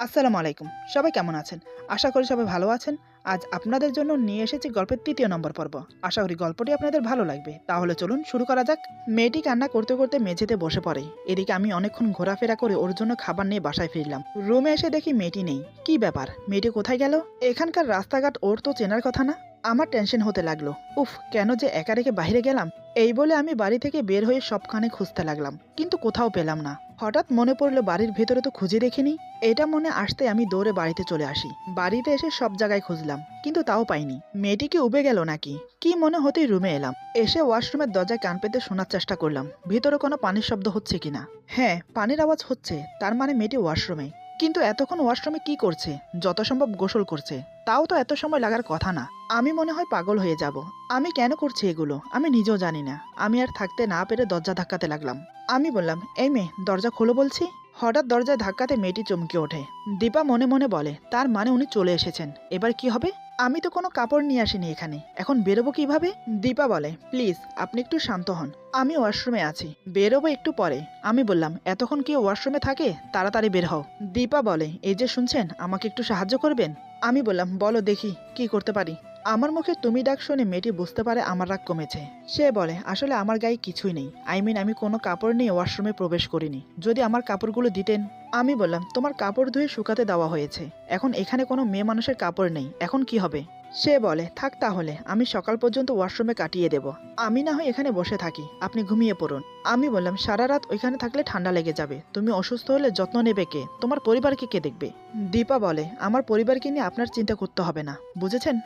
আসসালামু আলাইকুম। সবাই কেমন আছেন? আশা করি সবাই ভালো আছেন। আজ আপনাদের জন্য নিয়ে এসেছি গল্পের ৩য় নম্বর পর্ব। আশা করি গল্পটি আপনাদের ভালো লাগবে। তাহলে চলুন শুরু করা যাক। মেয়েটি কান্না করতে করতে মেঝেতে বসে পড়ে। এদিকে আমি অনেকক্ষণ ঘোরাফেরা করে ওর জন্য খাবার নিয়ে বাসায় ফিরলাম। রুমে এসে দেখি মেয়েটি নেই। কি ব্যাপার? মেয়েটি কোথায় গেল? এখানকার রাস্তাঘাট ওর তো চেনার কথা না। আমার টেনশন হতে লাগলো। উফ, কেন যে একা রেখে বাইরে গেলাম? এই বলে আমি বাড়ি থেকে বের হয়ে সবখানে খুঁজতে লাগলাম, কিন্তু কোথাও পেলাম না। হঠাৎ মনে পড়লো বাড়ির ভেতরে তো খুঁজে দেখিনি। এটা মনে আসতে আমি দৌড়ে বাড়িতে চলে আসি। বাড়িতে এসে সব জায়গায় খুঁজলাম, কিন্তু তাও পাইনি। মেয়েটি কি উবে গেল নাকি কি মনে হতেই রুমে এলাম। এসে ওয়াশরুমের দরজায় কান পেতে শোনার চেষ্টা করলাম ভিতরে কোনো পানির শব্দ হচ্ছে কিনা। হ্যাঁ, পানির আওয়াজ হচ্ছে, তার মানে মেয়েটি ওয়াশরুমে। কিন্তু এতক্ষণ ওয়াশরুমে কি করছে? যত সম্ভব গোসল করছে। তাও তো এত সময় লাগার কথা না। আমি মনে হয় পাগল হয়ে যাব। আমি কেন করছি এগুলো আমি নিজেও জানি না। আমি আর থাকতে না পেরে দরজা ধাক্কাতে লাগলাম। আমি বললাম, এই মেয়ে, দরজা খোলো বলছি। হঠাৎ দরজায় ধাক্কাতে মেয়েটি চমকে ওঠে। দীপা মনে মনে বলে, তার মানে উনি চলে এসেছেন। এবার কি হবে? আমি তো কোনো কাপড় নিয়ে আসিনি এখানে, এখন বেরোবো কিভাবে? দীপা বলে, প্লিজ আপনি একটু শান্ত হন। আমি ওয়াশরুমে আছি, বেরোবো একটু পরে। আমি বললাম, এতক্ষণ কি ওয়াশরুমে থাকে? তাড়াতাড়ি বের হও। দীপা বলে, এই যে শুনছেন, আমাকে একটু সাহায্য করবেন? আমি বললাম, বলো দেখি কি করতে পারি। আমার মুখে তুমি ডাক শুনে মেয়েটি বুঝতে পারে আমার রাগ কমেছে। সে বলে, আসলে আমার গায়ে কিছুই নেই। আমি কোনো কাপড় নিয়ে ওয়াশরুমে প্রবেশ করিনি। যদি আমার কাপড়গুলো দিতেন। আমি বললাম, তোমার কাপড় ধুয়ে শুকাতে দেওয়া হয়েছে। এখন এখানে কোনো মেয়ে মানুষের কাপড় নেই, এখন কি হবে? সে বলে, থাক তাহলে, আমি সকাল পর্যন্ত ওয়াশরুমে কাটিয়ে দেব। আমি না হয় এখানে বসে থাকি, আপনি ঘুমিয়ে পড়ুন। আমি বললাম, সারা রাত ওইখানে থাকলে ঠান্ডা লেগে যাবে। তুমি অসুস্থ হলে যত্ন নেবে কে? তোমার পরিবারকে কে দেখবে? দীপা বলে, আমার পরিবারকে নিয়ে আপনার চিন্তা করতে হবে না, বুঝেছেন?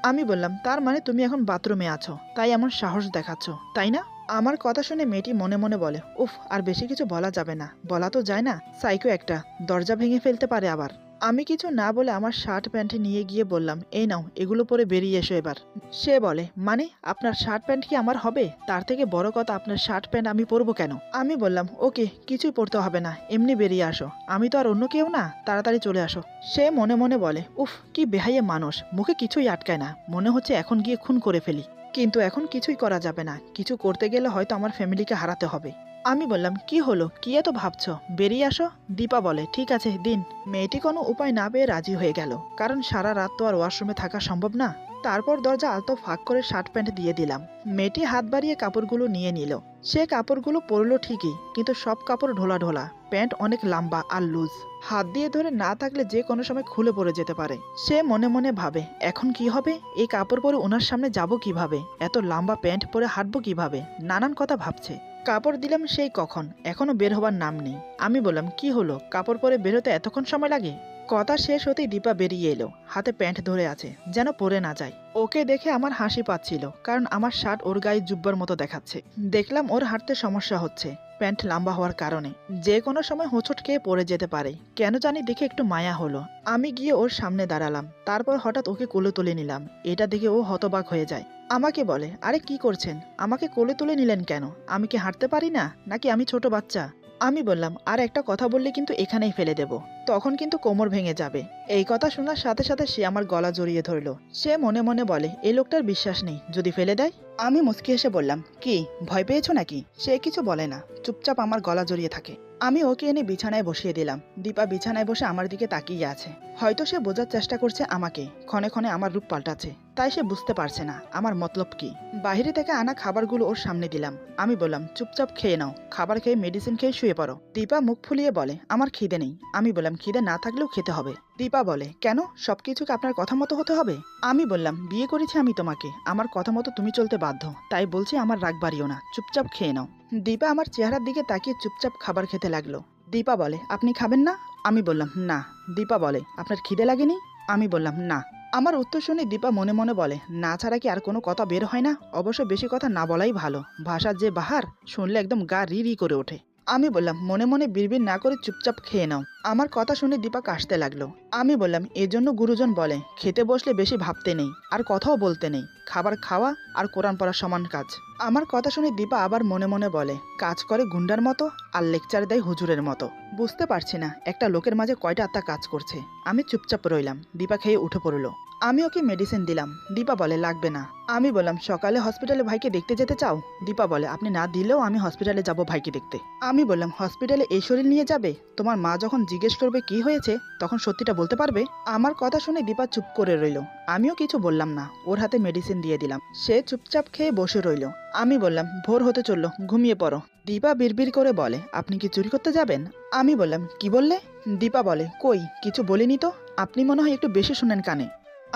আমি বললাম, তার মানে তুমি এখন বাথরুমে আছো, তাই এমন সাহস দেখাচ্ছ, তাই না? আমার কথা শুনে মেয়েটি মনে মনে বলে, উফ, আর বেশি কিছু বলা যাবে না, বলা তো যায় না, সাইকো একটা, দরজা ভেঙে ফেলতে পারে আবার। আমি কিছু না বলে আমার শার্ট প্যান্ট নিয়ে গিয়ে বললাম, এই নাও, এগুলো পরে বেরিয়ে এসো এবার। সে বলে, মানে আপনার শার্ট প্যান্ট কি আমার হবে? তার থেকে বড় কথা, আপনার শার্ট প্যান্ট আমি পরবো কেন? আমি বললাম, ওকে, কিছুই পরতে হবে না, এমনি বেরিয়ে আসো। আমি তো আর অন্য কেউ না, তাড়াতাড়ি চলে আসো। সে মনে মনে বলে, উফ, কি বেহাইয়ে মানুষ, মুখে কিছুই আটকায় না, মনে হচ্ছে এখন গিয়ে খুন করে ফেলি। কিন্তু এখন কিছুই করা যাবে না, কিছু করতে গেলে হয়তো আমার ফ্যামিলিকে হারাতে হবে। আমি বললাম, কি হলো, কি এত ভাবছো? বেরিয়ে আসো। দীপা বলে, ঠিক আছে দিন। মেয়েটি কোনো উপায় না পেয়ে রাজি হয়ে গেল, কারণ সারা রাত তো আর ওয়াশরুমে থাকা সম্ভব না। তারপর দরজা আলতো ফাঁক করে শার্ট প্যান্ট দিয়ে দিলাম। মেয়েটি হাত বাড়িয়ে কাপড়গুলো নিয়ে নিল। সে কাপড়গুলো পরলো ঠিকই, কিন্তু সব কাপড় ঢোলা ঢোলা, প্যান্ট অনেক লম্বা আর লুজ। হাত দিয়ে ধরে না থাকলে যে কোনো সময় খুলে পড়ে যেতে পারে। সে মনে মনে ভাবে, এখন কি হবে? এই কাপড় পরে ওনার সামনে যাব কিভাবে? এত লম্বা প্যান্ট পরে হাঁটবো কিভাবে? নানান কথা ভাবছে। কাপড় দিলাম সেই কখন, এখনো বের হবার নাম নেই। আমি বললাম, কি হলো, কাপড় পরে বেরোতে এতক্ষণ সময় লাগে? কথা শেষ হতেই দীপা বেরিয়ে এলো, হাতে প্যান্ট ধরে আছে, যেন পরে না যায়। ওকে দেখে আমার হাসি পাচ্ছিল, কারণ আমার শার্ট ওর গায়ে জুব্বার মতো দেখাচ্ছে। দেখলাম ওর হাঁটতে সমস্যা হচ্ছে, প্যান্ট লম্বা হওয়ার কারণে। যে কোনো সময় হোঁচট খেয়ে পড়ে যেতে পারে। কেন জানি দেখে একটু মায়া হলো। আমি গিয়ে ওর সামনে দাঁড়ালাম, তারপর হঠাৎ ওকে কোলে তুলে নিলাম। এটা দেখে ও হতবাক হয়ে যায়। আমাকে বলে, আরে কি করছেন? আমাকে কোলে তুলে নিলেন কেন? আমি কি হাঁটতে পারি না, নাকি আমি ছোট বাচ্চা? আমি বললাম, আর একটা কথা বললে কিন্তু এখানেই ফেলে দেব, তখন কিন্তু কোমর ভেঙে যাবে। এই কথা শোনার সাথে সাথে সে আমার গলা জড়িয়ে ধরলো। সে মনে মনে বলে, এই লোকটার বিশ্বাস নেই, যদি ফেলে দেয়। আমি মুচকি হেসে বললাম, কি ভয় পেয়েছো নাকি? সে কিছু বলে না, চুপচাপ আমার গলা জড়িয়ে থাকে। আমি ওকে এনে বিছানায় বসিয়ে দিলাম। দীপা বিছানায় বসে আমার দিকে তাকিয়ে আছে। হয়তো সে বোঝার চেষ্টা করছে আমাকে, ক্ষণে ক্ষণে আমার রূপ পাল্টাচ্ছে, তাই সে বুঝতে পারছে না আমার মতলব কি। বাইরে থেকে আনা খাবারগুলো ওর সামনে দিলাম। আমি বললাম, চুপচাপ খেয়ে নাও, খাবার খেয়ে মেডিসিন খেয়ে শুয়ে পড়ো। দীপা মুখ ফুলিয়ে বলে, আমার খিদে নেই। আমি বললাম, খিদে না থাকলেও খেতে হবে। দীপা বলে, কেন, সবকিছুকে আপনার কথা মতো হতে হবে? আমি বললাম, বিয়ে করেছি আমি তোমাকে, আমার কথা মতো তুমি চলতে বাধ্য, তাই বলছি আমার রাগ বাড়িও না, চুপচাপ খেয়ে নাও। দীপা আমার চেহারার দিকে তাকিয়ে চুপচাপ খাবার খেতে লাগলো। দীপা বলে, আপনি খাবেন না? আমি বললাম, না। দীপা বলে, আপনার খিদে লাগেনি? আমি বললাম, না। আমার উত্তর শুনে দীপা মনে মনে বলে, না ছাড়া কি আর কোনো কথা বের হয় না? অবশ্য বেশি কথা না বলাই ভালো, ভাষার যে বাহার, শুনলে একদম গা রি রি করে ওঠে। আমি বললাম, মনে মনে বিড়বিড় না করে চুপচাপ খেয়ে নাও। আমার কথা শুনে দীপা কাশতে লাগলো। আমি বললাম, এজন্য গুরুজন বলে, খেতে বসলে বেশি ভাবতে নেই, আর কথাও বলতে নেই। খাবার খাওয়া আর কোরআন পড়া সমান কাজ। আমার কথা শুনে দীপা আবার মনে মনে বলে, কাজ করে গুন্ডার মতো আর লেকচার দেয় হুজুরের মতো। বুঝতে পারছি না একটা লোকের মাঝে কয়টা আত্মা কাজ করছে। আমি চুপচাপ রইলাম। দীপা খেয়ে উঠে পড়লো। আমি ওকে মেডিসিন দিলাম। দীপা বলে, লাগবে না। আমি বললাম, সকালে হসপিটালে ভাইকে দেখতে যেতে চাও? দীপা বলে, আপনি না দিলেও আমি হসপিটালে যাব ভাইকে দেখতে। আমি বললাম, হসপিটালে এই শরীর নিয়ে যাবে? তোমার মা যখন জিজ্ঞেস করবে কি হয়েছে তখন সত্যিটা বলতে পারবে। আমার কথা শুনে দীপা চুপ করে রইল। আমিও কিছু বললাম না, ওর হাতে মেডিসিন দিয়ে দিলাম। সে চুপচাপ খেয়ে বসে রইল। আমি বললাম ভোর হতে চললো, ঘুমিয়ে পড়ো। দীপা বিড়বিড় করে বলে আপনি কি চুরি করতে যাবেন? আমি বললাম কি বললে? দীপা বলে কই কিছু বলিনি তো, আপনি মনে হয় একটু বেশি শুনেন কানে।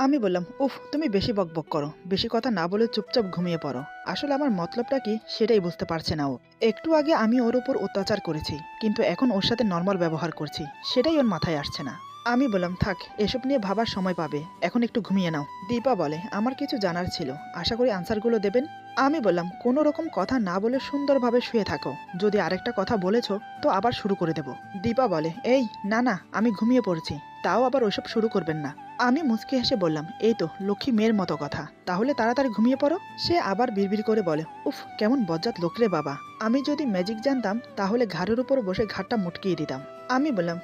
আমি বললাম উফ তুমি বেশি বকবক করো, বেশি কথা না বলে চুপচাপ ঘুমিয়ে পড়ো। আসলে আমার মতলবটা কি সেটাই বুঝতে পারছে না ও। একটু আগে আমি ওর উপর অত্যাচার করেছি, কিন্তু এখন ওর সাথে নর্মাল ব্যবহার করছি, সেটাই ওর মাথায় আসছে না। আমি বললাম থাক, এসব নিয়ে ভাবার সময় পাবে, এখন একটু ঘুমিয়ে নাও। দীপা বলে আমার কিছু জানার ছিল, আশা করি আনসারগুলো দেবেন। আমি বললাম কোনো রকম কথা না বলে সুন্দরভাবে শুয়ে থাকো, যদি আরেকটা কথা বলেছো তো আবার শুরু করে দেব। দীপা বলে এই না না আমি ঘুমিয়ে পড়ছি, তাও আবার ওইসব শুরু করবেন না। আমি মুচকি হেসে বললাম এই তো লক্ষ্মী মেয়ের মতো কথা, তাহলে তাড়াতাড়ি ঘুমিয়ে পড়ো। সে আবার বিড়বিড় করে বলে উফ কেমন বজ্জাত লোক রে বাবা, আমি যদি ম্যাজিক জানতাম তাহলে ঘাড়ের উপর বসে ঘাটটা মুটকিয়ে দিতাম। আমি বললাম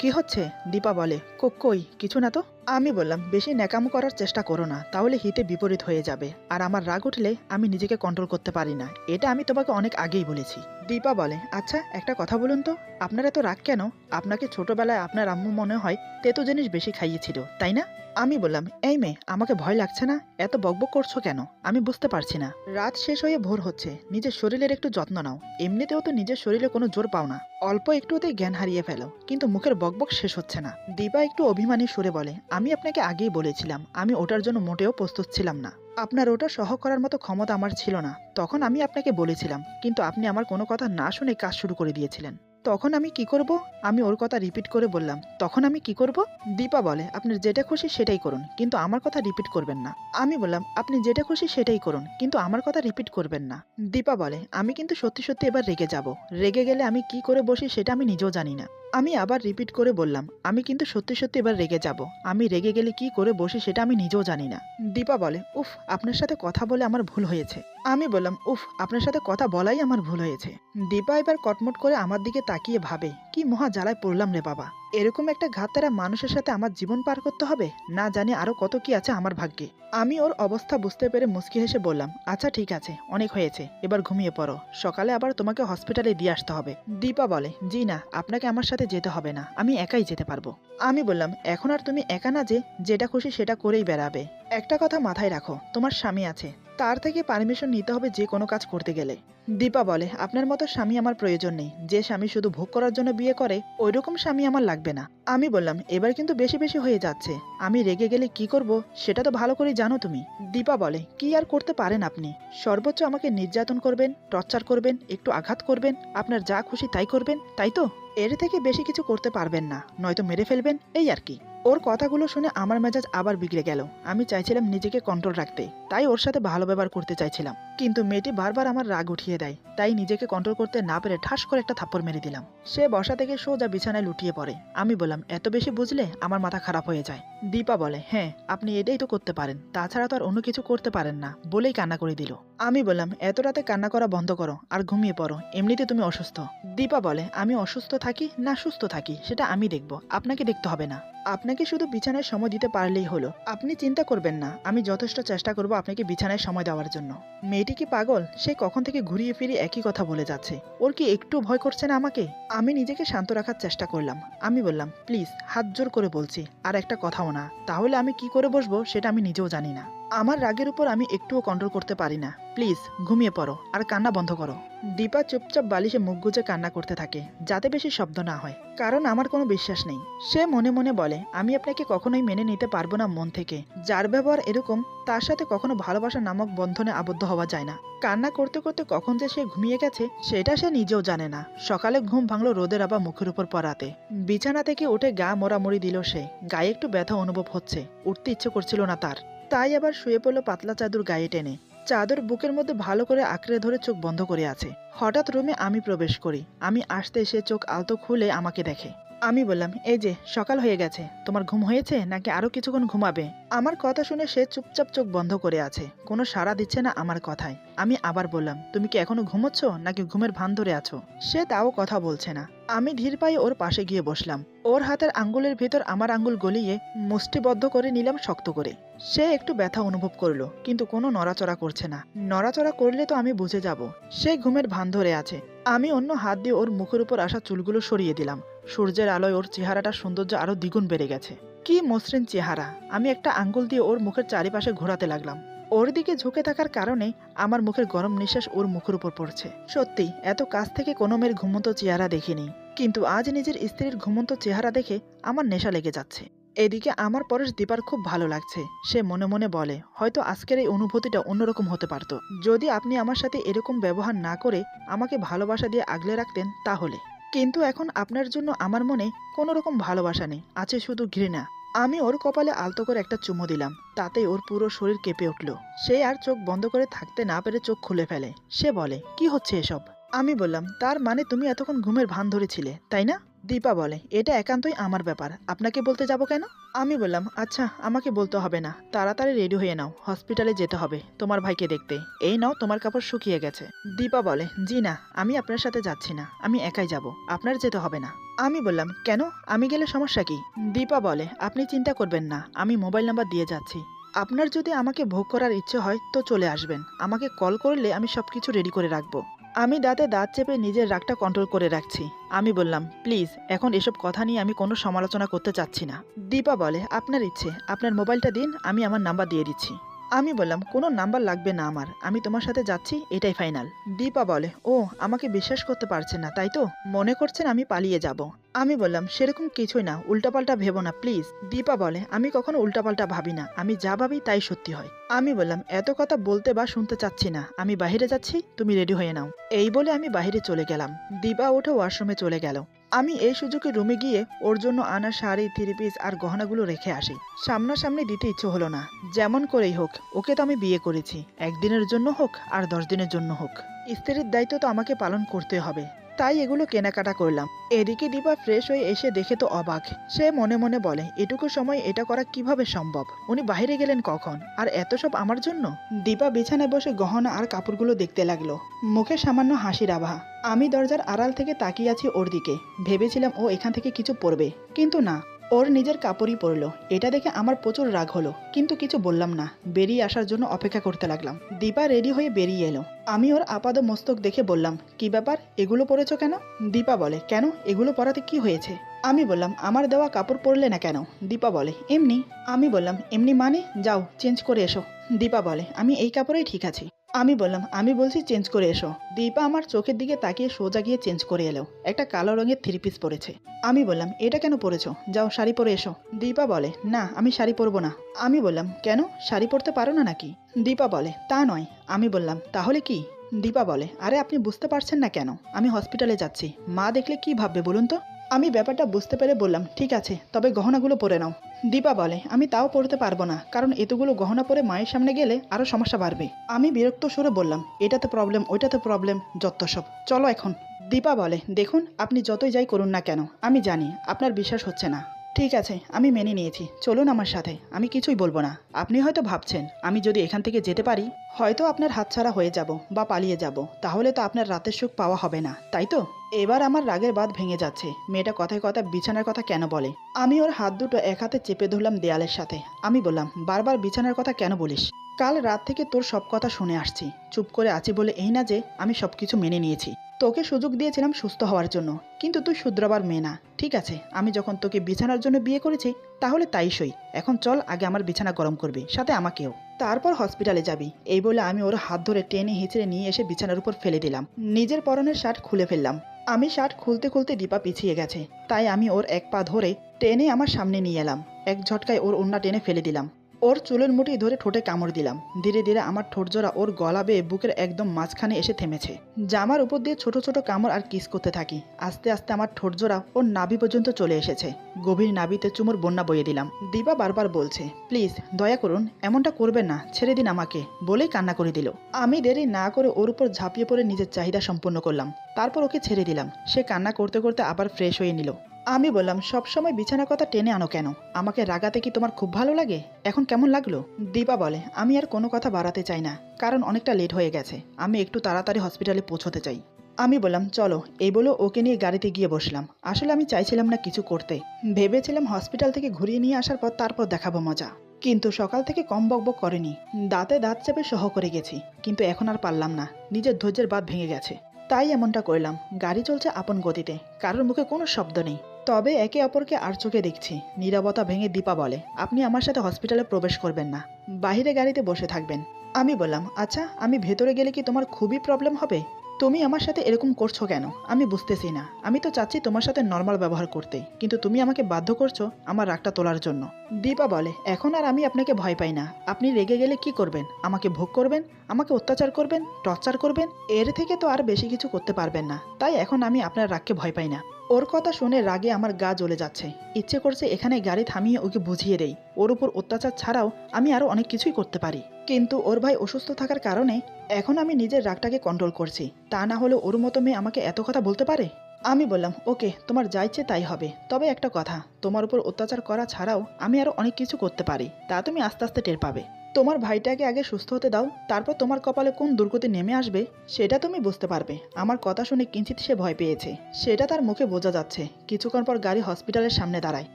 কি হচ্ছে? দীপা বলে কই কিছু না তো। আমি বললাম বেশি ন্যাকামো করার চেষ্টা করো না, তাহলে হিতে বিপরীত হয়ে যাবে, আর আমার রাগ উঠলে আমি নিজেকে কন্ট্রোল করতে পারি না, এটা আমি তোমাকে অনেক আগেই বলেছি। দীপা বলে আচ্ছা একটা কথা বলুন তো, আপনার এত রাগ কেন? আপনাকে ছোটবেলায় আপনার আম্মু মনে হয় তেতো জিনিস বেশি খাইয়েছিল তাই না? আমি বললাম এই মেয়ে আমাকে ভয় লাগছে না, এত বকবক করছো কেন? আমি বুঝতে পারছি না। রাত শেষ হয়ে ভোর হচ্ছে, নিজের শরীরের একটু যত্ন নাও, এমনিতেও তো নিজের শরীরে কোনো জোর পাও না, অল্প একটুতেই জ্ঞান হারিয়ে ফেলো, কিন্তু মুখের বকবক শেষ হচ্ছে না। দীপা একটু অভিমানী সুরে বলে আমি আপনাকে আগেই বলেছিলাম আমি ওটার জন্য মোটেও প্রস্তুত ছিলাম না, আপনার ওটা সহ করার মতো ক্ষমতা আমার ছিল না, তখন আমি আপনাকে বলেছিলাম, কিন্তু আপনি আমার কোনো কথা না শুনে কাজ শুরু করে দিয়েছিলেন। তখন আমি কি করব? আমি ওর কথা রিপিট করে বললাম তখন আমি কি করব? দীপা বলে আপনার যেটা খুশি সেটাই করুন, কিন্তু আমার কথা রিপিট করবেন না। আমি বললাম আপনি যেটা খুশি সেটাই করুন, কিন্তু আমার কথা রিপিট করবেন না। দীপা বলে আমি কিন্তু সত্যি সত্যি এবার রেগে যাব, রেগে গেলে আমি কি করে বসি সেটা আমি নিজেও জানি না। আমি আবার রিপিট করে বললাম আমি কিন্তু সত্যি সত্যি এবার রেগে যাব, আমি রেগে গেলে কি করে বসি সেটা আমি নিজেও জানি না। দীপা বলে উফ আপনার সাথে কথা বলে আমার ভুল হয়েছে। আমি বললাম উফ আপনার সাথে কথা বলাই আমার ভুল হয়েছে। দীপা এবার কটমট করে আমার দিকে তাকিয়ে ভাবে কি মহা জ্বালায় পড়লাম রে বাবা, এরকম একটা ঘাততারা মানুষের সাথে আমার জীবন পার করতে হবে, না জানি আরো কত কি আছে আমার ভাগ্যে। আমি ওর অবস্থা বুঝতে পেরে মুচকি হেসে বললাম আচ্ছা ঠিক আছে অনেক হয়েছে, এবার ঘুমিয়ে পড়ো, সকালে আবার তোমাকে হসপিটালে দিয়ে আসতে হবে। দীপা বলে জি না আপনাকে আমার সাথে যেতে হবে না, আমি একাই যেতে পারবো। আমি বললাম এখন আর তুমি একা না যে যেটা খুশি সেটা করেই বেড়াবে, একটা কথা মাথায় রাখো তোমার স্বামী আছে, তার থেকে পারমিশন নিতে হবে যে কোনো কাজ করতে গেলে। দীপা বলে আপনার মতো স্বামী আমার প্রয়োজন নেই, যে স্বামী শুধু ভোগ করার জন্য বিয়ে করে ওইরকম স্বামী আমার লাগবে না। আমি বললাম এবার কিন্তু বেশি বেশি হয়ে যাচ্ছে, আমি রেগে গেলে কি করব সেটা তো ভালো করে জানো তুমি। দীপা বলে কি আর করতে পারেন আপনি, সর্বোচ্চ আমাকে নির্যাতন করবেন, টর্চার করবেন, একটু আঘাত করবেন, আপনার যা খুশি তাই করবেন, তাই তো? এর থেকে বেশি কিছু করতে পারবেন না, নয়তো মেরে ফেলবেন, এই আর কি। ওর কথাগুলো শুনে আমার মেজাজ আবার বিগড়ে গেল, আমি চাইছিলাম নিজেকে কন্ট্রোল রাখতে, তাই ওর সাথে ভালো ব্যবহার করতে চাইছিলাম, কিন্তু মেয়েটি বারবার আমার রাগ উঠিয়ে দেয়, তাই নিজেকে কন্ট্রোল করতে না পেরে ঠাস করে একটা থাপ্পড় মেরে দিলাম। সে বসা থেকে সোজা বিছানায় লুটিয়ে পড়ে। আমি বললাম এত বেশি বুঝলে আমার মাথা খারাপ হয়ে যায়। দীপা বলে হ্যাঁ আপনি এটাই তো করতে পারেন, তাছাড়া তো আর অন্য কিছু করতে পারেন না, বলেই কান্না করে দিল। আমি বললাম এত রাতে কান্না করা বন্ধ করো আর ঘুমিয়ে পড়ো, এমনিতে তুমি অসুস্থ। দীপা বলে আমি অসুস্থ থাকি না সুস্থ থাকি সেটা আমি দেখব, আপনাকে দেখতে হবে না, আপনাকে শুধু বিছানায় সময় দিতে পারলেই হলো, আপনি চিন্তা করবেন না, আমি যথেষ্ট চেষ্টা করব আপনাকে বিছানায় সময় দেওয়ার জন্য। মেয়েটি কি পাগল? সে কখন থেকে ঘুরিয়ে ফিরিয়ে একই কথা বলে যাচ্ছে, ওর কি একটু ভয় করছে না আমাকে? আমি নিজেকে শান্ত রাখার চেষ্টা করলাম। আমি বললাম প্লিজ হাত জোর করে বলছি আর একটা কথাও না, তাহলে আমি কি করে বসবো সেটা আমি নিজেও জানি না, আমার রাগের উপর আমি একটুও কন্ট্রোল করতে পারি না, প্লিজ ঘুমিয়ে পড়ো আর কান্না বন্ধ করো। দীপা চুপচাপ বালিশে মুখ গুজে কান্না করতে থাকে, যাতে বেশি শব্দ না হয়, কারণ আমার কোনো বিশ্বাস নেই। সে মনে মনে বলে আমি আপনাকে কখনোই মেনে নিতে পারবো না মন থেকে, যার ব্যবহার এরকম তার সাথে কখনো ভালোবাসা নামক বন্ধনে আবদ্ধ হওয়া যায় না। কান্না করতে করতে কখন যে সে ঘুমিয়ে গেছে সেটা সে নিজেও জানে না। সকালে ঘুম ভাঙলো রোদের আবার মুখের উপর পড়াতে। বিছানা থেকে উঠে গা মোড়ামুড়ি দিল সে, গায়ে একটু ব্যথা অনুভব হচ্ছে, উঠতে ইচ্ছে করছিল না তার, তাই আবার শুয়ে পড়লো পাতলা চাদর গায়ে টেনে, চাদর বুকের মধ্যে ভালো করে আঁকড়ে ধরে চোখ বন্ধ করে আছে। হঠাৎ রুমে আমি প্রবেশ করি, আমি আসতে সে চোখ আলতো খুলে আমাকে দেখে। আমি বললাম এই যে সকাল হয়ে গেছে, তোমার ঘুম হয়েছে নাকি আরো কিছুক্ষণ ঘুমাবে? আমার কথা শুনে সে চুপচাপ চোখ বন্ধ করে আছে, কোনো সাড়া দিচ্ছে না আমার কথায়। আমি আবার বললাম তুমি কি এখনো ঘুমোচ্ছ নাকি ঘুমের ভান ধরে আছো? সে তাও কথা বলছে না। আমি ধীর পায়ে ওর পাশে গিয়ে বসলাম, ওর হাতের আঙ্গুলের ভেতর আমার আঙ্গুল গলিয়ে মুষ্টিবদ্ধ করে নিলাম শক্ত করে। সে একটু ব্যথা অনুভব করলো, কিন্তু কোনো নড়াচড়া করছে না, নড়াচড়া করলে তো আমি বুঝে যাব সে ঘুমের ভান ধরে আছে। আমি অন্য হাত দিয়ে ওর মুখের উপর আসা চুলগুলো সরিয়ে দিলাম। সূর্যের আলোয় ওর চেহারাটার সৌন্দর্য আরো দ্বিগুণ বেড়ে গেছে। কি মসৃণ চেহারা! আমি একটা আঙ্গুল দিয়ে ওর মুখের চারিপাশে ঘোরাতে লাগলাম। ওর দিকে ঝুঁকে থাকার কারণে আমার মুখের গরম নিঃশ্বাস ওর মুখের উপর পড়ছে। সত্যি এত কাছ থেকে কোনো মেয়ের ঘুমন্ত চেহারা দেখিনি, কিন্তু আজ নিজের স্ত্রীর ঘুমন্ত চেহারা দেখে আমার নেশা লেগে যাচ্ছে। এদিকে আমার পরেশ দীপার খুব ভালো লাগছে। সে মনে মনে বলে, হয়তো আজকের এই অনুভূতিটা অন্যরকম হতে পারত যদি আপনি আমার সাথে এরকম ব্যবহার না করে আমাকে ভালোবাসা দিয়ে আগলে রাখতেন তাহলে। কিন্তু এখন আপনার জন্য আমার মনে কোনো রকম ভালোবাসা নেই, আছে শুধু ঘৃণা। আমি ওর কপালে আলতো করে একটা চুমু দিলাম, তাতে ওর পুরো শরীর কেঁপে উঠল। সে আর চোখ বন্ধ করে থাকতে না পেরে চোখ খুলে ফেলে। সে বলে, কি হচ্ছে এসব? আমি বললাম, তার মানে তুমি এতক্ষণ ঘুমের ভান ধরেছিলে, তাই না? দীপা বলে, এটা একান্তই আমার ব্যাপার, আপনাকে বলতে যাব কেন? আমি বললাম, আচ্ছা আমাকে বলতে হবে না, তাড়াতাড়ি রেডি হয়ে নাও, হসপিটালে যেতে হবে তোমার ভাইকে দেখতে। এই নাও তোমার কাপড় শুকিয়ে গেছে। দীপা বলে, জি না, আমি আপনার সাথে যাচ্ছি না, আমি একাই যাব, আপনার যেতে হবে না। আমি বললাম, কেন? আমি গেলে সমস্যা কি? দীপা বলে, আপনি চিন্তা করবেন না, আমি মোবাইল নাম্বার দিয়ে যাচ্ছি। আপনার যদি আমাকে ভোগ করার ইচ্ছে হয় তো চলে আসবেন, আমাকে কল করলে আমি সবকিছু রেডি করে রাখবো। আমি দাঁতে দাঁত চেপে নিজের রাগটা কন্ট্রোল করে রাখছি। আমি বললাম, প্লিজ এখন এসব কথা নিয়ে আমি কোনো সমালোচনা করতে চাচ্ছি না। দীপা বলে, আপনার ইচ্ছে, আপনার মোবাইলটা দিন, আমি আমার নাম্বার দিয়ে দিচ্ছি। আমি বললাম, কোনো নাম্বার লাগবে না আমার, আমি তোমার সাথে যাচ্ছি, এটাই ফাইনাল। দীপা বলে, ও আমাকে বিশ্বাস করতে পারছেন না তাই তো? মনে করছেন আমি পালিয়ে যাব? আমি বললাম, সেরকম কিছুই না, উল্টাপাল্টা ভেবো না প্লিজ। দীপা বলে, আমি কখনো উল্টাপাল্টা ভাবি না, আমি যা ভাবি তাই সত্যি হয়। আমি বললাম, এত কথা বলতে বা শুনতে চাচ্ছি না, আমি বাইরে যাচ্ছি, তুমি রেডি হয়ে নাও। এই বলে আমি বাইরে চলে গেলাম। দীপা উঠে ওয়াশরুমে চলে গেল। আমি এই সুযোগে রুমে গিয়ে ওর জন্য আনা শাড়ি, থ্রি পিস আর গহনাগুলো রেখে আসি। সামনাসামনি দিতে ইচ্ছে হলো না। যেমন করেই হোক, ওকে তো আমি বিয়ে করেছি, একদিনের জন্য হোক আর 10 দিনের জন্য হোক, স্ত্রীর দায়িত্ব তো আমাকে পালন করতে হবে। তাই এগুলো কেনাকাটা করলাম। এদিকে দীপা ফ্রেশ হয়ে এসে দেখে তো অবাক। সে মনে মনে বলে, এটুকু সময় এটা করা কিভাবে সম্ভব? উনি বাইরে গেলেন কখন, আর এত সব আমার জন্য? দীপা বিছানায় বসে গহনা আর কাপড়গুলো দেখতে লাগলো, মুখে সামান্য হাসির আভা। আমি দরজার আড়াল থেকে তাকিয়ে আছি ওর দিকে। ভেবেছিলাম ও এখান থেকে কিছু পরবে, কিন্তু না, ওর নিজের কাপড়ই পরলো। এটা দেখে আমার প্রচুর রাগ হলো, কিন্তু কিছু বললাম না, বেরিয়ে আসার জন্য অপেক্ষা করতে লাগলাম। দীপা রেডি হয়ে বেরিয়ে এলো। আমি ওর আপাদ মস্তক দেখে বললাম, কি ব্যাপার, এগুলো পরেছো কেন? দীপা বলে, কেন, এগুলো পরাতে কি হয়েছে? আমি বললাম, আমার দেওয়া কাপড় পরলে না কেন? দীপা বলে, এমনি। আমি বললাম, এমনি মানে? যাও চেঞ্জ করে এসো। দীপা বলে, আমি এই কাপড়েই ঠিক আছি। আমি বললাম, আমি বলছি চেঞ্জ করে এসো। দীপা আমার চোখের দিকে তাকিয়ে সোজা গিয়ে চেঞ্জ করে এলো। একটা কালো রঙের থ্রি পিস পরেছে। আমি বললাম, এটা কেন পরেছো? যাও শাড়ি পরে এসো। দীপা বলে, না আমি শাড়ি পরবো না। আমি বললাম, কেন, শাড়ি পরতে পারো না নাকি? দীপা বলে, তা নয়। আমি বললাম, তাহলে কি? দীপা বলে, আরে আপনি বুঝতে পারছেন না কেন? আমি হসপিটালে যাচ্ছি, মা দেখলে কি ভাববে বলুন তো? আমি ব্যাপারটা বুঝতে পেরে বললাম, ঠিক আছে, তবে গহনাগুলো পরে নাও। দীপা বলে, আমি তাও পড়তে পারবো না, কারণ এতগুলো গহনা পরে মায়ের সামনে গেলে আরো সমস্যা বাড়বে। আমি বিরক্ত সুরে বললাম, এটাতে প্রবলেম, ওইটাতে প্রবলেম, যত সব, চলো এখন। দীপা বলে, দেখুন আপনি যতই যাই করুন না কেন, আমি জানি আপনার বিশ্বাস হচ্ছে না। ঠিক আছে, আমি মেনে নিয়েছি, চলুন আমার সাথে, আমি কিছুই বলবো না। আপনি হয়তো ভাবছেন, আমি যদি এখান থেকে যেতে পারি হয়তো আপনার হাতছাড়া হয়ে যাব বা পালিয়ে যাব, তাহলে তো আপনার রাতের সুখ পাওয়া হবে না, তাই তো? এবার আমার রাগের বাঁধ ভেঙে যাচ্ছে। মেয়েটা কথায় কথায় বিছানার কথা কেন বলে? আমি ওর হাত দুটো এক হাতে চেপে ধরলাম দেয়ালের সাথে। আমি বললাম, বারবার বিছানার কথা কেন বলিস? কাল রাত থেকে তোর সব কথা শুনে আসছি, চুপ করে আছি বলে এই না যে আমি সবকিছু মেনে নিয়েছি। তোকে সুযোগ দিয়েছিলাম সুস্থ হওয়ার জন্য, কিন্তু তুই শুধরাবার মেয়ে না। ঠিক আছে, আমি যখন তোকে বিছানার জন্য বিয়ে করেছি তাহলে তাই সই। এখন চল, আগে আমার বিছানা গরম করবি, সাথে আমাকেও, তারপর হসপিটালে যাবি। এই বলে আমি ওর হাত ধরে টেনে হিঁচড়ে নিয়ে এসে বিছানার উপর ফেলে দিলাম। নিজের পরনের শার্ট খুলে ফেললাম। আমি শার্ট খুলতে খুলতে দীপা পিছিয়ে গেছে, তাই আমি ওর এক পা ধরে টেনে আমার সামনে নিয়ে এলাম। এক ঝটকায় ওর ওড়না টেনে ফেলে দিলাম। ওর চুলের মুঠি ধরে ঠোঁটে কামড় দিলাম। ধীরে ধীরে আমার ঠোঁটজোড়া ওর গলা বেয়ে বুকের একদম মাঝখানে এসে থেমেছে। জামার উপর দিয়ে ছোট ছোট কামড় আর কিস করতে থাকি। আস্তে আস্তে আমার ঠোঁটজোড়া ওর নাভি পর্যন্ত চলে এসেছে। গভীর নাভিতে চুমুর বন্যা বইয়ে দিলাম। দীপা বারবার বলছে, প্লিজ দয়া করুন, এমনটা করবেন না, ছেড়ে দিন আমাকে, বলেই কান্না করে দিল। আমি দেরি না করে ওর উপর ঝাঁপিয়ে পড়ে নিজের চাহিদা সম্পূর্ণ করলাম। তারপর ওকে ছেড়ে দিলাম। সে কান্না করতে করতে আবার ফ্রেশ হয়ে নিল। আমি বললাম, সবসময় বিছানার কথা টেনে আনো কেন? আমাকে রাগাতে কি তোমার খুব ভালো লাগে? এখন কেমন লাগলো? দীপা বলে, আমি আর কোনো কথা বাড়াতে চাই না, কারণ অনেকটা লেট হয়ে গেছে, আমি একটু তাড়াতাড়ি হসপিটালে পৌঁছতে চাই। আমি বললাম, চলো। এই বলে ওকে নিয়ে গাড়িতে গিয়ে বসলাম। আসলে আমি চাইছিলাম না কিছু করতে, ভেবেছিলাম হসপিটাল থেকে ঘুরিয়ে নিয়ে আসার পর তারপর দেখাবো মজা। কিন্তু সকাল থেকে কম বকবক করেনি, দাঁতে দাঁত চেপে সহ করে গেছি, কিন্তু এখন আর পারলাম না, নিজের ধৈর্যের বাঁধ ভেঙে গেছে। তাই এমনটা করলাম। গাড়ি চলছে আপন গতিতে, কারোর মুখে কোনো শব্দ নেই। তবে একে অপরকে আর চোখে দেখছি। নীরবতা ভেঙে দীপা বলে, আপনি আমার সাথে হসপিটালে প্রবেশ করবেন না, বাইরে গাড়িতে বসে থাকবেন। আমি বললাম, আচ্ছা আমি ভেতরে গেলে কি তোমার খুবই প্রবলেম হবে? তুমি আমার সাথে এরকম করছো কেন? আমি বুঝতেছি না। আমি তো চাচ্ছি তোমার সাথে নর্মাল ব্যবহার করতে, কিন্তু তুমি আমাকে বাধ্য করছো আমার রাগটা তোলার জন্য। দীপা বলে, এখন আর আমি আপনাকে ভয় পাই না। আপনি রেগে গেলে কি করবেন? আমাকে ভোগ করবেন, আমাকে অত্যাচার করবেন, টর্চার করবেন। এর থেকে তো আর বেশি কিছু করতে পারবেন না। তাই এখন আমি আপনার রাগকে ভয় পাই না। ওর কথা শুনে রাগে আমার গা জ্বলে যাচ্ছে। ইচ্ছে করছে এখানে গাড়ি থামিয়ে ওকে বুঝিয়ে দেই ওর উপর অত্যাচার ছাড়াও আমি আরো অনেক কিছুই করতে পারি। কিন্তু ওর ভাই অসুস্থ থাকার কারণে এখন আমি নিজের রাগটাকে কন্ট্রোল করছি। তা না হলে ওর মতো মেয়ে আমাকে এত কথা বলতে পারে? আমি বললাম, ওকে, তোমার যা ইচ্ছে তাই হবে। তবে একটা কথা, তোমার উপর অত্যাচার করা ছাড়াও আমি আরো অনেক কিছু করতে পারি, তা তুমি আস্তে আস্তে টের পাবে। তোমার ভাইটাকে আগে সুস্থ হতে দাও, তারপর তোমার কপালে কোন দুর্গতি নেমে আসবে সেটা তুমি বুঝতে পারবে। আমার কথা শুনে কিঞ্চিত সে ভয় পেয়েছে, সেটা তার মুখে বোঝা যাচ্ছে। কিছুক্ষণ পর গাড়ি হসপিটালের সামনে দাঁড়ায়।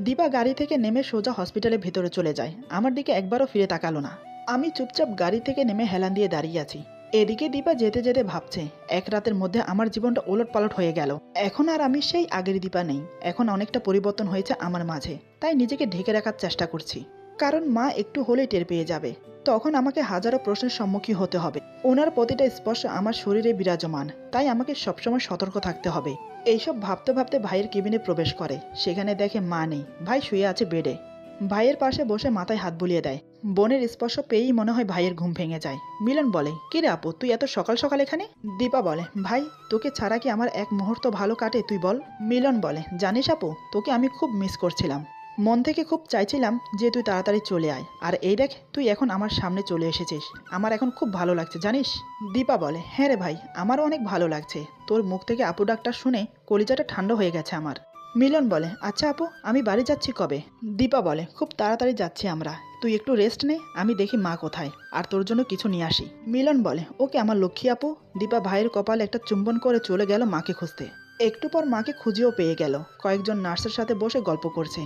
দীপা গাড়ি থেকে নেমে সোজা হসপিটালের ভেতরে চলে যায়। আমার দিকে একবারও ফিরে তাকালো না। আমি চুপচাপ গাড়ি থেকে নেমে হেলান দিয়ে দাঁড়িয়ে আছি। এদিকে দীপা যেতে যেতে ভাবছে, এক রাতের মধ্যে আমার জীবনটা ওলটপালট হয়ে গেল। এখন আর আমি সেই আগের দীপা নেই। এখন অনেকটা পরিবর্তন হয়েছে আমার মাঝে। তাই নিজেকে ঢেকে রাখার চেষ্টা করছি, কারণ মা একটু হলেই টের পেয়ে যাবে। তখন আমাকে হাজারো প্রশ্নের সম্মুখীন হতে হবে। ওনার প্রতিটা স্পর্শ আমার শরীরে বিরাজমান, তাই আমাকে সবসময় সতর্ক থাকতে হবে। এইসব ভাবতে ভাবতে ভাইয়ের কেবিনে প্রবেশ করে। সেখানে দেখে মা নেই, ভাই শুয়ে আছে বেডে। ভাইয়ের পাশে বসে মাথায় হাত বুলিয়ে দেয়। বোনের স্পর্শ পেয়েই মনে হয় ভাইয়ের ঘুম ভেঙে যায়। মিলন বলে, কি রে আপু, তুই এত সকাল সকাল এখানে? দীপা বলে, ভাই তোকে ছাড়া কি আমার এক মুহূর্ত ভালো কাটে তুই বল? মিলন বলে, জানিস আপু, তোকে আমি খুব মিস করছিলাম। মন থেকে খুব চাইছিলাম যে তুই তাড়াতাড়ি চলে আয়। আর এই দেখ তুই এখন আমার সামনে চলে এসেছিস। আমার এখন খুব ভালো লাগছে জানিস। দীপা বলে, হ্যাঁ রে ভাই, আমারও অনেক ভালো লাগছে। তোর মুখ থেকে আপু ডাকটা শুনে কলিজাটা ঠান্ডা হয়ে গেছে আমার। মিলন বলে, আচ্ছা আপু, আমি বাড়ি যাচ্ছি কবে? দীপা বলে, খুব তাড়াতাড়ি যাচ্ছি আমরা। তুই একটু রেস্ট নে, আমি দেখি মা কোথায়, আর তোর জন্য কিছু নিয়ে আসি। মিলন বলে, ওকে আমার লক্ষ্মী আপু। দীপা ভাইয়ের কপালে একটা চুম্বন করে চলে গেল মাকে খুঁজতে। একটু পর মাকে খুঁজেও পেয়ে গেল। কয়েকজন নার্সের সাথে বসে গল্প করছে।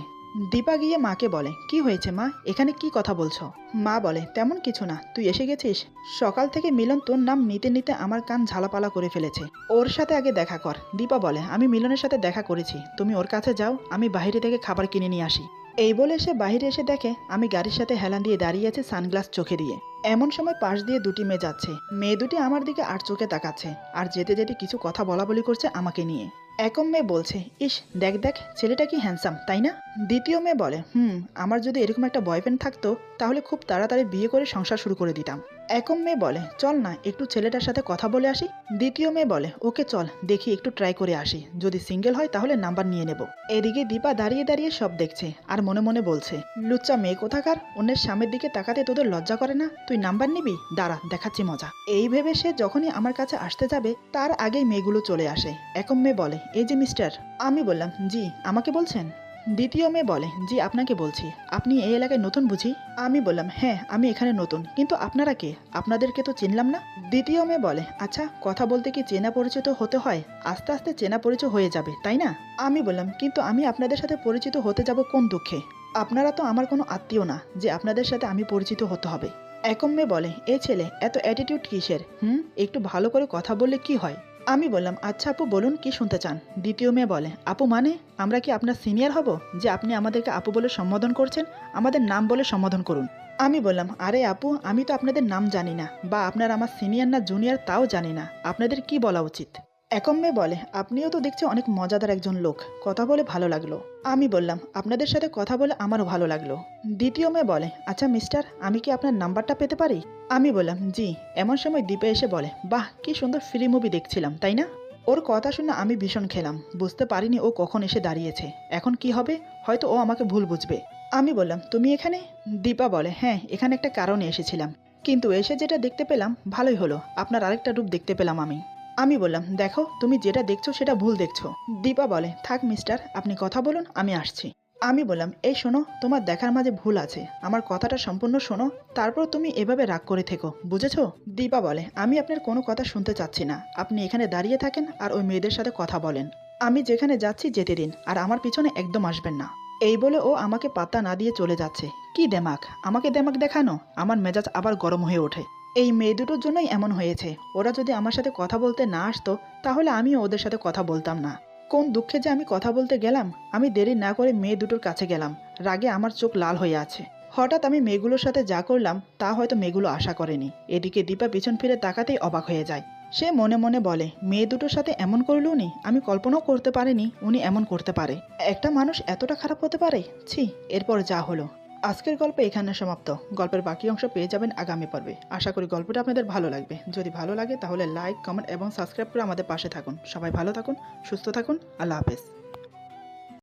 দীপা গিয়ে মাকে বলে, কি হয়েছে মা, এখানে কি কথা বলছো? মা বলে, তেমন কিছু না, তুই এসে গেছিস। সকাল থেকে মিলন তোর নাম নিতে নিতে আমার কান ঝালাপালা করে ফেলেছে। ওর সাথে আগে দেখা কর। দীপা বলে, আমি মিলনের সাথে দেখা করেছি, তুমি ওর কাছে যাও, আমি বাইরে থেকে খাবার কিনে নিয়ে আসি। এই বলে সে বাইরে এসে দেখে আমি গাড়ির সাথে হেলান দিয়ে দাঁড়িয়ে আছি সানগ্লাস চোখে দিয়ে। এমন সময় পাশ দিয়ে দুটি মেয়ে যাচ্ছে। মেয়ে দুটি আমার দিকে আর চোখে তাকাচ্ছে, আর যেতে যেতে কিছু কথা বলা বলি করছে আমাকে নিয়ে। একম মেয়ে বলছে, ইস দেখ দেখ, ছেলেটা কি হ্যান্ডসাম, তাই না? দ্বিতীয় মেয়ে বলে, আমার যদি এরকম একটা বয়ফ্রেন্ড থাকতো তাহলে খুব তাড়াতাড়ি বিয়ে করে সংসার শুরু করে দিতাম। একম মেয়ে বলে, চল না একটু ছেলেটার সাথে কথা বলে আসি। দ্বিতীয় মেয়ে বলে, ওকে চল দেখি একটু ট্রাই করে আসি, যদি সিঙ্গেল হয় তাহলে নাম্বার নিয়ে নেব। এদিকে দীপা দাঁড়িয়ে দাঁড়িয়ে সব দেখছে আর মনে মনে বলছে, লুচ্চা মেয়ে কোথাকার, অন্যের সামনের দিকে তাকাতে তোদের লজ্জা করে না? তুই নাম্বার নিবি, দাঁড়া দেখাচ্ছি মজা। এই ভেবে সে যখনই আমার কাছে আসতে যাবে তার আগেই মেয়েগুলো চলে আসে। একম মেয়ে বলে, এই যে মিস্টার। আমি বললাম, জি আমাকে বলছেন? দ্বিতীয় মেয়ে বলে, জি আপনাকে বলছি। আপনি এই এলাকায় নতুন বুঝি? আমি বললাম, হ্যাঁ আমি এখানে নতুন, কিন্তু আপনারা কে? আপনাদেরকে তো চিনলাম না। দ্বিতীয় মেয়ে বলে, আচ্ছা কথা বলতে কি চেনা পরিচিত হতে হয়? আস্তে আস্তে চেনা পরিচয় হয়ে যাবে, তাই না? আমি বললাম, কিন্তু আমি আপনাদের সাথে পরিচিত হতে যাব কোন দুঃখে? আপনারা তো আমার কোনো আত্মীয় না যে আপনাদের সাথে আমি পরিচিত হতে হবে। একম মেয়ে বলে, এ ছেলে এত অ্যাটিটিউড কিসের? একটু ভালো করে কথা বললে কি হয়? আমি বললাম, আচ্ছা আপু বলুন কি শুনতে চান? দ্বিতীয় মেয়ে বলে, আপু মানে আমরা কি আপনার সিনিয়র হব যে আপনি আমাদেরকে আপু বলে সম্বোধন করছেন? আমাদের নাম বলে সম্বোধন করুন। আমি বললাম, আরে আপু আমি তো আপনাদের নাম জানি না, বা আপনারা আমার সিনিয়র না জুনিয়র তাও জানি না, আপনাদের কি বলা উচিত? একম মেয়ে বলে, আপনিও তো দেখছি অনেক মজাদার একজন লোক, কথা বলে ভালো লাগলো। আমি বললাম, আপনাদের সাথে কথা বলে আমারও ভালো লাগলো। দ্বিতীয় মেয়ে বলে, আচ্ছা মিস্টার, আমি কি আপনার নাম্বারটা পেতে পারি? আমি বললাম, জি। এমন সময় দীপা এসে বলে, বাহ কি সুন্দর ফ্রি মুভি দেখছিলাম, তাই না? ওর কথা শুনে আমি ভীষণ খেলাম, বুঝতে পারিনি ও কখন এসে দাঁড়িয়েছে। এখন কি হবে, হয়তো ও আমাকে ভুল বুঝবে। আমি বললাম, তুমি এখানে? দীপা বলে, হ্যাঁ এখানে একটা কারণে এসেছিলাম, কিন্তু এসে যেটা দেখতে পেলাম ভালোই হলো, আপনার আরেকটা রূপ দেখতে পেলাম আমি। আমি বললাম, দেখো তুমি যেটা দেখছো সেটা ভুল দেখছো। দীপা বলে, থাক মিস্টার, আপনি কথা বলুন, আমি আসছি। আমি বললাম, এই শোনো, তোমার দেখার মাঝে ভুল আছে, আমার কথাটা সম্পূর্ণ শোনো, তারপর তুমি এভাবে রাগ করে থেকো, বুঝেছো? দীপা বলে, আমি আপনার কোনো কথা শুনতে চাচ্ছি না, আপনি এখানে দাঁড়িয়ে থাকেন আর ওই মেয়েদের সাথে কথা বলেন। আমি যেখানে যাচ্ছি যেতে দিন, আর আমার পিছনে একদম আসবেন না। এই বলে ও আমাকে পাত্তা না দিয়ে চলে যাচ্ছে। কি দেমাক, আমাকে দেমাক দেখানো? আমার মেজাজ আবার গরম হয়ে ওঠে। এই মেয়ে দুটোর জন্যই এমন হয়েছে। ওরা যদি আমার সাথে কথা বলতে না আসতো তাহলে আমিও ওদের সাথে কথা বলতাম না। কোন দুঃখে যে আমি কথা বলতে গেলাম। আমি দেরি না করে মেয়ে দুটোর কাছে গেলাম। রাগে আমার চোখ লাল হয়ে আছে। হঠাৎ আমি মেয়েগুলোর সাথে যা করলাম তা হয়তো মেয়েগুলো আশা করেনি। এদিকে দীপা পিছন ফিরে তাকাতেই অবাক হয়ে যায়। সে মনে মনে বলে, মেয়ে দুটোর সাথে এমন করল উনি, আমি কল্পনাও করতে পারিনি উনি এমন করতে পারে। একটা মানুষ এতটা খারাপ হতে পারে। ছি। এরপর যা হলো। আজকের গল্প এখানে সমাপ্ত। গল্পের বাকি অংশ পেয়ে যাবেন আগামী পর্বে। আশা করি গল্পটা আপনাদের ভালো লাগবে। যদি ভালো লাগে তাহলে লাইক, কমেন্ট এবং সাবস্ক্রাইব করে আমাদের পাশে থাকুন। সবাই ভালো থাকুন, সুস্থ থাকুন। আল্লাহ হাফেজ।